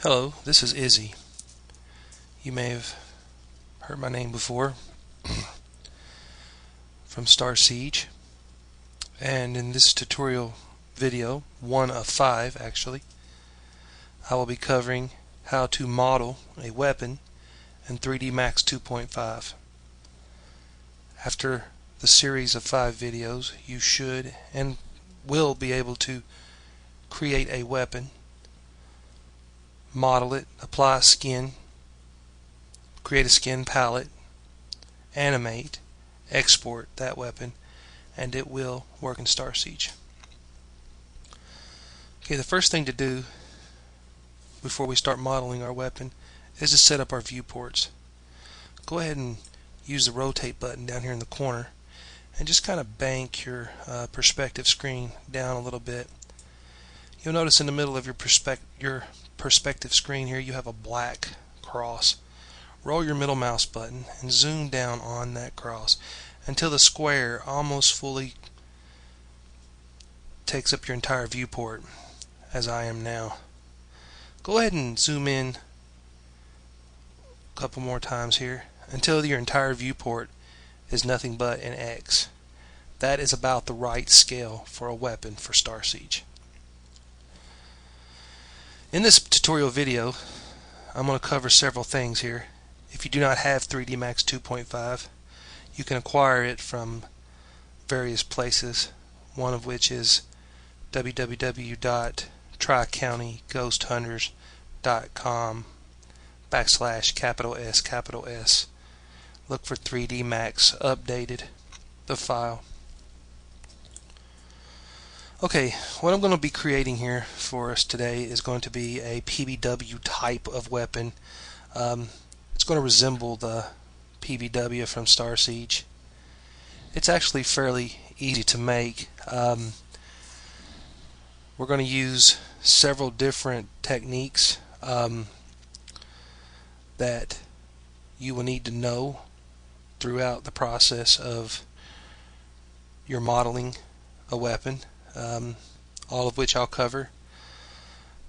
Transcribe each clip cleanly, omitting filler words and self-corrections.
Hello, this is Izzy. You may have heard my name before from Starsiege, and in this tutorial video, 1 of 5 actually, I will be covering how to model a weapon in 3D Max 2.5. After the series of 5 videos, you should and will be able to create a weapon, model it, apply a skin, create a skin palette, animate, export that weapon, and it will work in Starsiege. Okay, the first thing to do before we start modeling our weapon is to set up our viewports. Go ahead and use the rotate button down here in the corner and just kind of bank your perspective screen down a little bit. You'll notice in the middle of your perspective screen here you have a black cross. Roll your middle mouse button and zoom down on that cross until the square almost fully takes up your entire viewport, as I am now. Go ahead and zoom in a couple more times here until your entire viewport is nothing but an X. That is about the right scale for a weapon for Starsiege. In this tutorial video, I'm going to cover several things here. If you do not have 3D Max 2.5, you can acquire it from various places, one of which is www.tricountyghosthunters.com/S. Look for 3D Max Updated, the file. Okay, what I'm going to be creating here for us today is going to be a PBW type of weapon. It's going to resemble the PBW from Starsiege. It's actually fairly easy to make. We're going to use several different techniques that you will need to know throughout the process of your modeling a weapon, all of which I'll cover.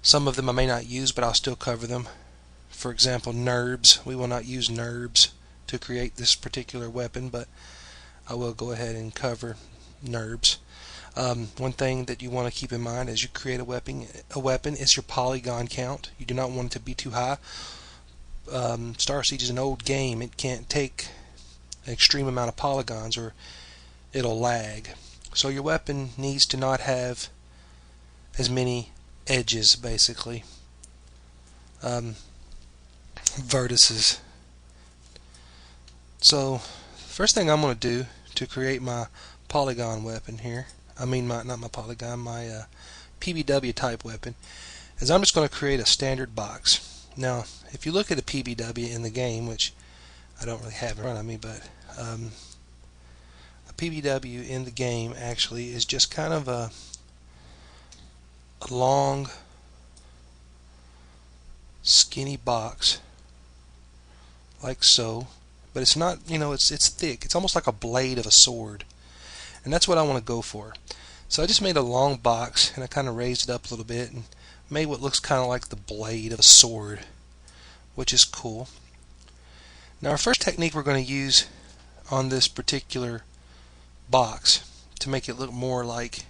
Some of them I may not use, but I'll still cover them. For example, NURBS. We will not use NURBS to create this particular weapon, but I will go ahead and cover NURBS. One thing that you want to keep in mind as you create a weapon is your polygon count. You do not want it to be too high. Starsiege is an old game. It can't take an extreme amount of polygons or it'll lag. So your weapon needs to not have as many edges, basically. Vertices. So first thing I'm going to do to create my polygon weapon here, not my polygon, my PBW type weapon, is I'm just going to create a standard box. Now if you look at a PBW in the game, which I don't really have in front of me, but a PBW in the game actually is just kind of a long skinny box like so, but it's not, it's thick. It's almost like a blade of a sword, and that's what I want to go for. So I just made a long box and I kind of raised it up a little bit and made what looks kind of like the blade of a sword, which is cool. Now our first technique we're going to use on this particular box to make it look more like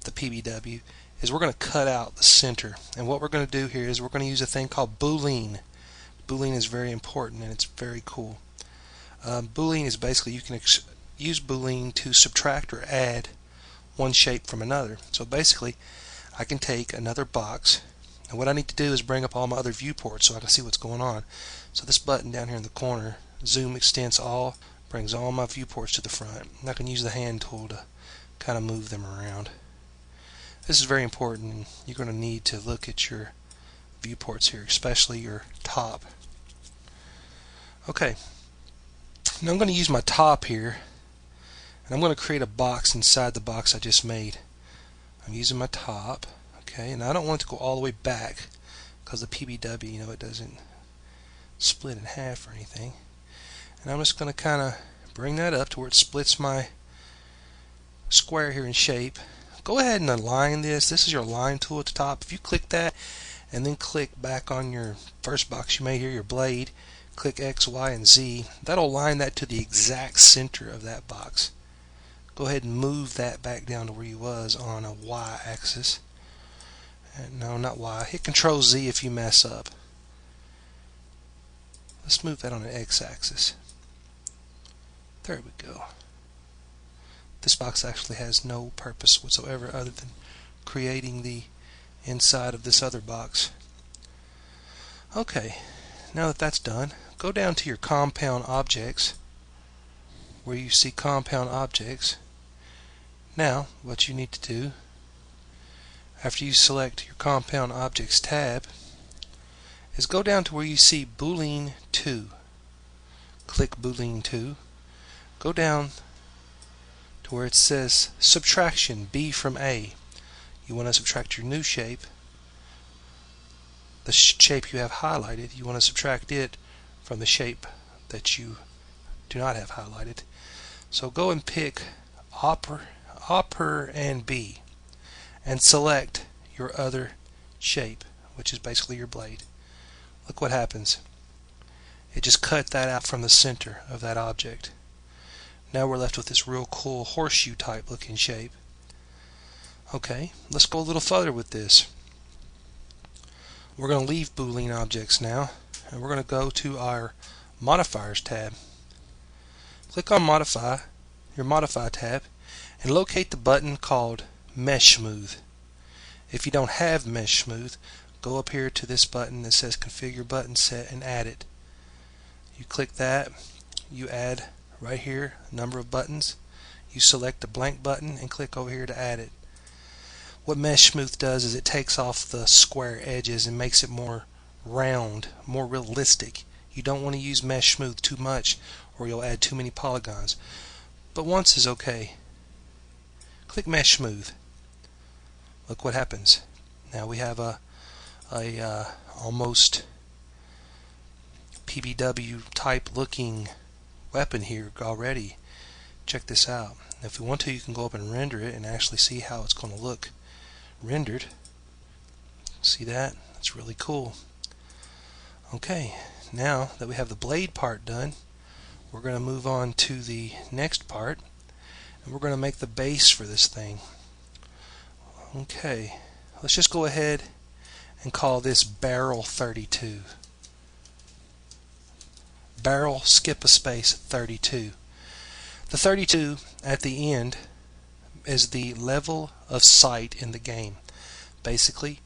the PBW is we're going to cut out the center, and what we're going to do here is we're going to use a thing called boolean. Boolean is very important and it's very cool. Boolean is basically, you can use boolean to subtract or add one shape from another. So basically I can take another box, and what I need to do is bring up all my other viewports so I can see what's going on. So this button down here in the corner, zoom extents all, brings all my viewports to the front, and I can use the hand tool to kind of move them around. This is very important. You're going to need to look at your viewports here, especially your top. Okay, now I'm going to use my top here, and I'm going to create a box inside the box I just made. I'm using my top, okay, and I don't want it to go all the way back because the PBW, it doesn't split in half or anything. And I'm just going to kind of bring that up to where it splits my square here in shape. Go ahead and align this. This is your align tool at the top. If you click that and then click back on your first box you made here, your blade, click X, Y, and Z. That'll line that to the exact center of that box. Go ahead and move that back down to where you was on a Y axis. No, not Y. Hit Control Z if you mess up. Let's move that on an X axis. There we go. This box actually has no purpose whatsoever other than creating the inside of this other box. Okay, now that that's done, go down to your compound objects where you see compound objects. Now what you need to do, after you select your compound objects tab, is go down to where you see Boolean 2. Click Boolean 2. Go down to where it says subtraction B from A. You want to subtract your new shape, the shape you have highlighted. You want to subtract it from the shape that you do not have highlighted. So go and pick Upper and B and select your other shape, which is basically your blade. Look what happens. It just cut that out from the center of that object. Now we're left with this real cool horseshoe type looking shape. Okay, let's go a little further with this. We're going to leave Boolean objects now, and we're going to go to our Modifiers tab. Click on your Modify tab, and locate the button called Mesh Smooth. If you don't have Mesh Smooth, go up here to this button that says Configure Button Set and add it. You click that, you add right here a number of buttons. You select the blank button and click over here to add it. What Mesh Smooth does is it takes off the square edges and makes it more round, more realistic. You don't want to use Mesh Smooth too much or you'll add too many polygons. But once is okay. Click Mesh Smooth. Look what happens. Now we have a almost PBW type looking weapon here already. Check this out. If you want to, you can go up and render it and actually see how it's going to look rendered. See that? That's really cool. Okay, now that we have the blade part done, we're going to move on to the next part, and we're going to make the base for this thing. Okay, let's just go ahead and call this barrel 32. Barrel, skip a space, 32. The 32 at the end is the level of sight in the game. Basically,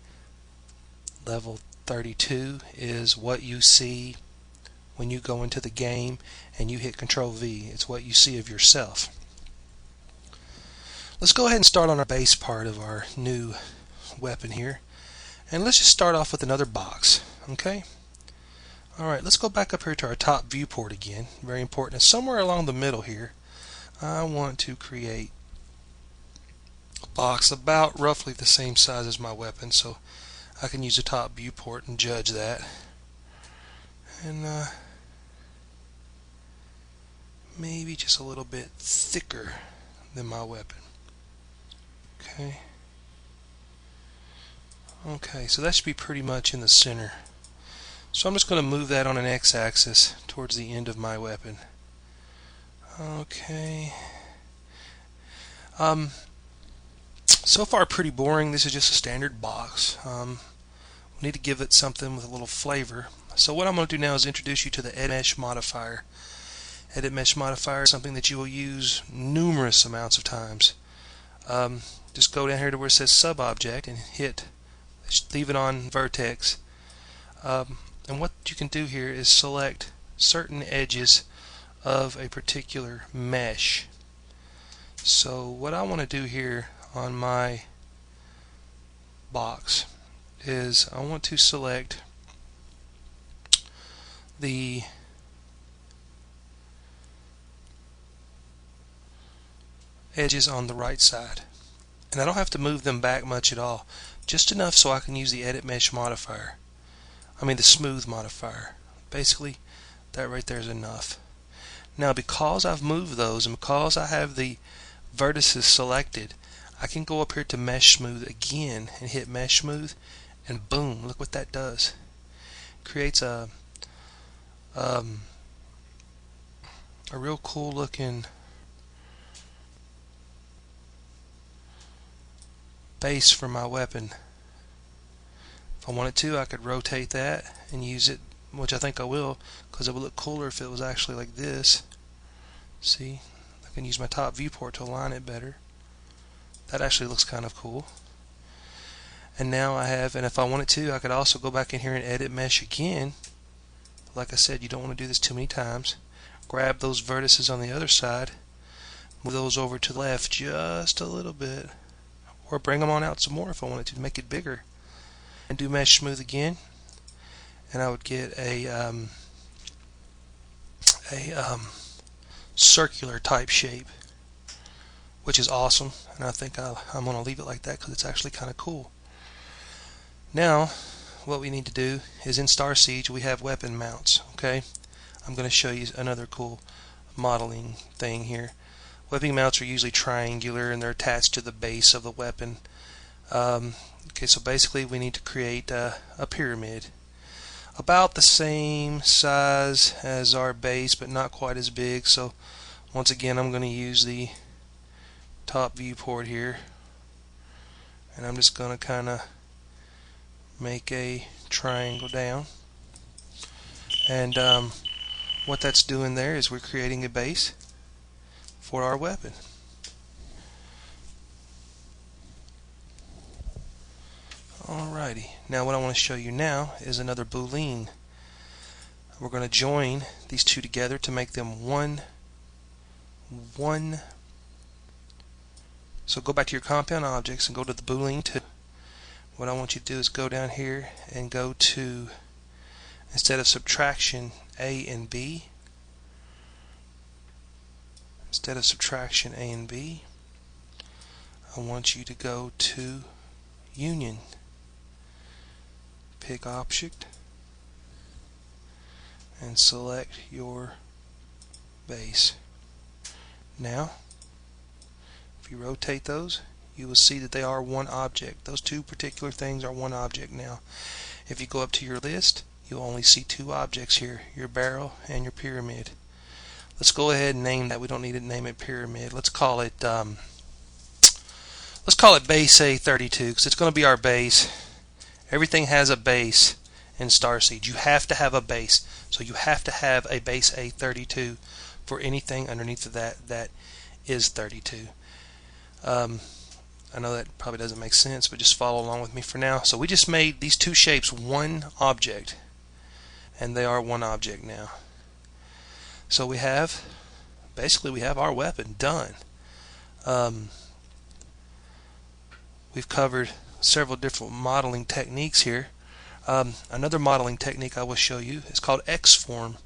level 32 is what you see when you go into the game and you hit Control V. It's what you see of yourself. Let's go ahead and start on our base part of our new weapon here. And let's just start off with another box. Okay? Alright, let's go back up here to our top viewport again. Very important. And somewhere along the middle here, I want to create a box about roughly the same size as my weapon, so I can use the top viewport and judge that. And maybe just a little bit thicker than my weapon. Okay, so that should be pretty much in the center. So I'm just going to move that on an x-axis towards the end of my weapon. Okay. So far pretty boring. This is just a standard box. We need to give it something with a little flavor. So what I'm going to do now is introduce you to the Edit Mesh Modifier. Edit Mesh Modifier is something that you will use numerous amounts of times. Just go down here to where it says Sub-Object and leave it on Vertex. And what you can do here is select certain edges of a particular mesh. So what I want to do here on my box is I want to select the edges on the right side. And I don't have to move them back much at all. Just enough so I can use the Edit Mesh Modifier. The Smooth Modifier. Basically, that right there is enough. Now, because I've moved those and because I have the vertices selected, I can go up here to Mesh Smooth again and hit Mesh Smooth, and boom, look what that does. Creates um, a real cool looking base for my weapon. If I wanted to, I could rotate that and use it, which I think I will, because it would look cooler if it was actually like this. See, I can use my top viewport to align it better. That actually looks kind of cool. And now I have, and if I wanted to, I could also go back in here and edit mesh again. Like I said, you don't want to do this too many times. Grab those vertices on the other side, move those over to the left just a little bit, or bring them on out some more if I wanted to make it bigger. And do mesh smooth again, and I would get a circular type shape, which is awesome. And I think I'm going to leave it like that because it's actually kind of cool. Now, what we need to do is in Starsiege we have weapon mounts. Okay, I'm going to show you another cool modeling thing here. Weapon mounts are usually triangular and they're attached to the base of the weapon. Okay, so basically we need to create a pyramid about the same size as our base, but not quite as big. So once again, I'm going to use the top viewport here, and I'm just going to kind of make a triangle down. And what that's doing there is we're creating a base for our weapon. Alrighty, now what I want to show you now is another boolean. We're going to join these two together to make them one. So go back to your compound objects and go to the boolean 2. What I want you to do is go down here and go to, instead of subtraction A and B, I want you to go to union. Pick object and select your base. Now, if you rotate those, you will see that they are one object. Those two particular things are one object now. If you go up to your list, you'll only see two objects here, your barrel and your pyramid. Let's go ahead and name that. We don't need to name it pyramid. Let's call it base A32 because it's going to be our base. Everything has a base in Starsiege. You have to have a base. So you have to have a base A32 for anything underneath of that is 32. I know that probably doesn't make sense, but just follow along with me for now. So we just made these two shapes one object, and they are one object now. So we have, basically we have our weapon done. We've covered several different modeling techniques here. Another modeling technique I will show you is called X-form.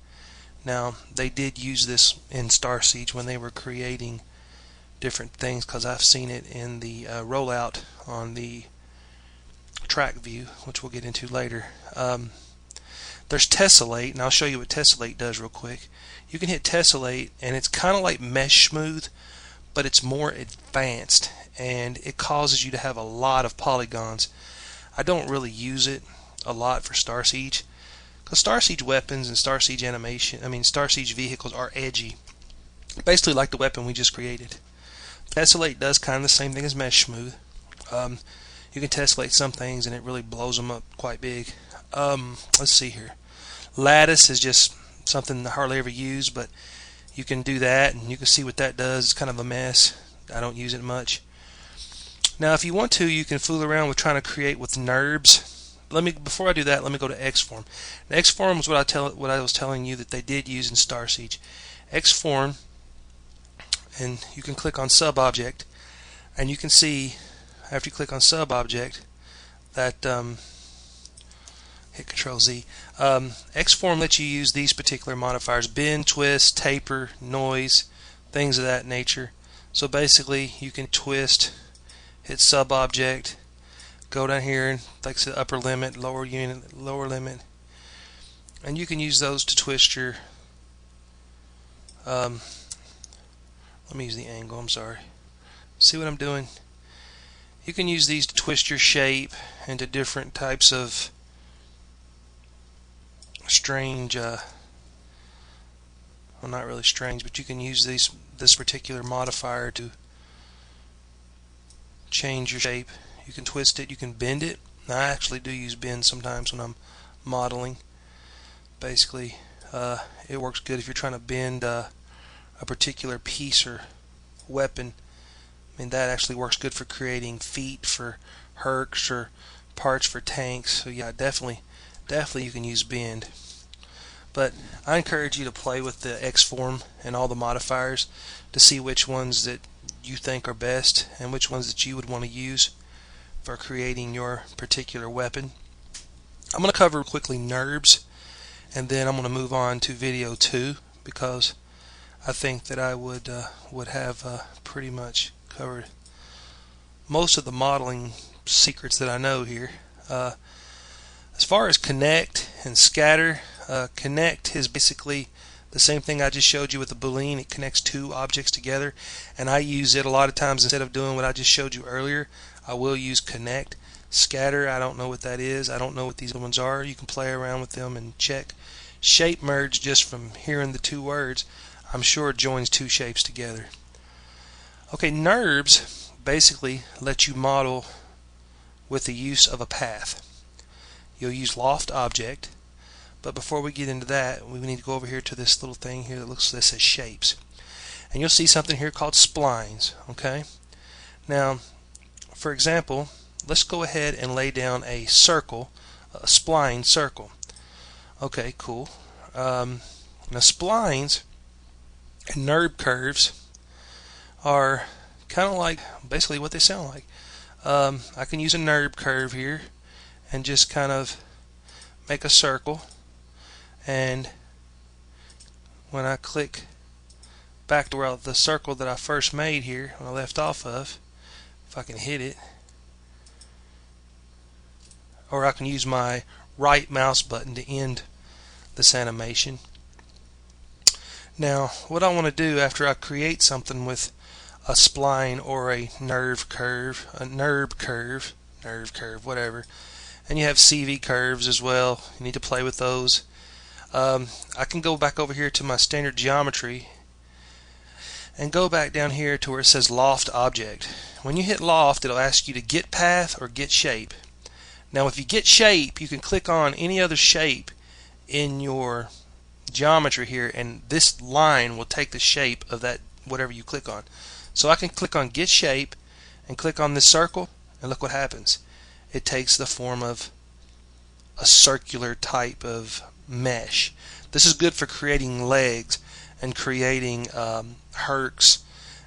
Now, they did use this in Starsiege when they were creating different things, because I've seen it in the rollout on the track view, which we'll get into later. There's Tessellate, and I'll show you what Tessellate does real quick. You can hit Tessellate, and it's kind of like mesh smooth, but it's more advanced, and it causes you to have a lot of polygons. I don't really use it a lot for Starsiege, because Starsiege weapons and Starsiege vehicles are edgy, basically like the weapon we just created. Tessellate does kind of the same thing as mesh smooth. You can tessellate some things and it really blows them up quite big. Let's see here. Lattice is just something I hardly ever use, but you can do that and you can see what that does. It's kind of a mess. I don't use it much. Now if you want to, you can fool around with trying to create with NURBS. Before I do that, let me go to X-form. X-form is what I was telling you that they did use in Starsiege. X-form, and you can click on sub-object, and you can see after you click on sub-object that hit Control Z. X-form lets you use these particular modifiers: bend, twist, taper, noise, things of that nature. So basically, you can twist, hit sub-object, go down here and like I said, upper limit, lower unit, lower limit, and you can use those to twist your. Let me use the angle. I'm sorry. See what I'm doing? You can use these to twist your shape into different types of strange, well, not really strange, but you can use this particular modifier to change your shape. You can twist it, you can bend it. Now, I actually do use bend sometimes when I'm modeling. Basically, it works good if you're trying to bend a particular piece or weapon. I mean, that actually works good for creating feet for Hercs or parts for tanks. So yeah, definitely you can use bend. But I encourage you to play with the X form and all the modifiers to see which ones that you think are best and which ones that you would want to use for creating your particular weapon. I'm going to cover quickly NURBs, and then I'm going to move on to video 2, because I think that I would have pretty much covered most of the modeling secrets that I know here. As far as connect and scatter, connect is basically the same thing I just showed you with the Boolean. It connects two objects together, and I use it a lot of times. Instead of doing what I just showed you earlier, I will use connect. Scatter, I don't know what that is. I don't know what these other ones are. You can play around with them and check. Shape merge, just from hearing the two words, I'm sure it joins two shapes together. Okay, NURBs basically let you model with the use of a path. You'll use loft object, but before we get into that, we need to go over here to this little thing here that says shapes, and you'll see something here called splines. Okay, now for example, let's go ahead and lay down a circle, a spline circle. Okay, cool. Now splines and NURB curves are kind of like basically what they sound like. I can use a NURB curve here and just kind of make a circle, and when I click back to where the circle that I first made here when I left off of, if I can hit it, or I can use my right mouse button to end this animation. Now what I want to do after I create something with a spline or a NURB curve, whatever, and you have CV curves as well, you need to play with those. I can go back over here to my standard geometry and go back down here to where it says loft object. When you hit loft, it'll ask you to get path or get shape. Now if you get shape, you can click on any other shape in your geometry here, and this line will take the shape of that whatever you click on. So I can click on get shape and click on this circle, and look what happens. It takes the form of a circular type of mesh. This is good for creating legs and creating hercs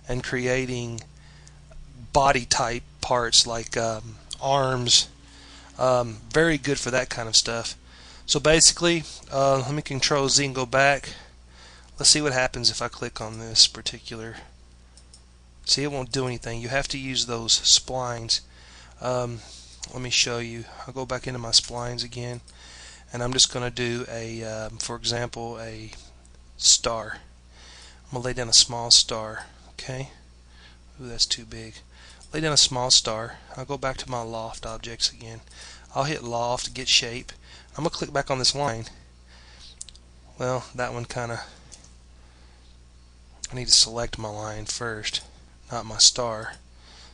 and creating body type parts like arms. Very good for that kind of stuff. So basically, let me Control Z and go back. Let's see what happens if I click on this particular. See, it won't do anything. You have to use those splines. Let me show you. I'll go back into my splines again, and I'm just going to do a, for example, a star. I'm going to lay down a small star. Okay. Ooh, that's too big. Lay down a small star. I'll go back to my loft objects again. I'll hit loft, get shape. I'm going to click back on this line. Well, that one kind of, I need to select my line first, not my star.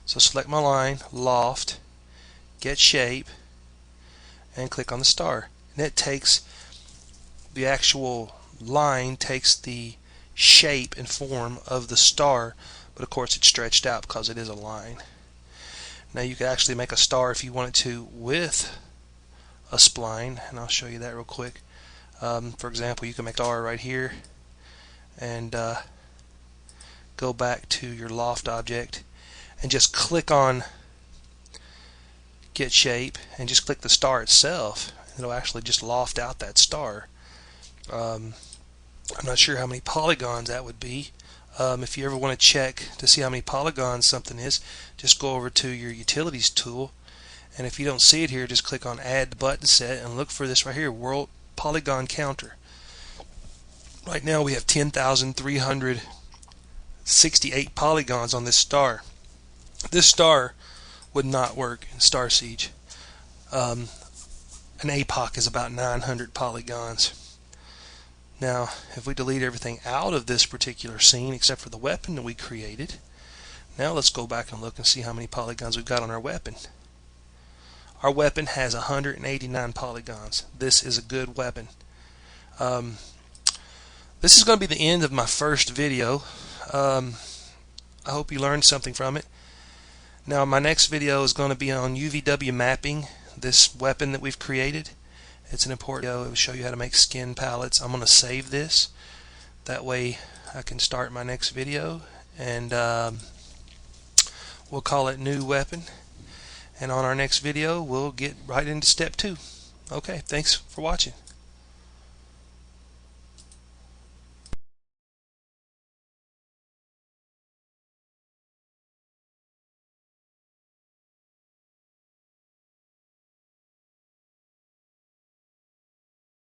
So select my line, loft, get shape, and click on the star. And it takes the actual line, takes the shape and form of the star, but of course it's stretched out because it is a line. Now you can actually make a star if you wanted to with a spline, and I'll show you that real quick. For example, you can make a star right here and go back to your loft object and just click on get shape and just click the star itself. It'll actually just loft out that star. I'm not sure how many polygons that would be. If you ever want to check to see how many polygons something is, just go over to your utilities tool, and if you don't see it here, just click on add button set and look for this right here, world polygon counter. Right now we have 10,368 polygons on this star. This star would not work in Starsiege. An APOC is about 900 polygons. Now, if we delete everything out of this particular scene except for the weapon that we created, now let's go back and look and see how many polygons we've got on our weapon. Our weapon has 189 polygons. This is a good weapon. This is going to be the end of my first video. I hope you learned something from it. Now my next video is going to be on UVW mapping this weapon that we've created. It's an important video. It will show you how to make skin palettes. I'm going to save this. That way I can start my next video, and we'll call it New Weapon. And on our next video we'll get right into step 2. Okay, thanks for watching.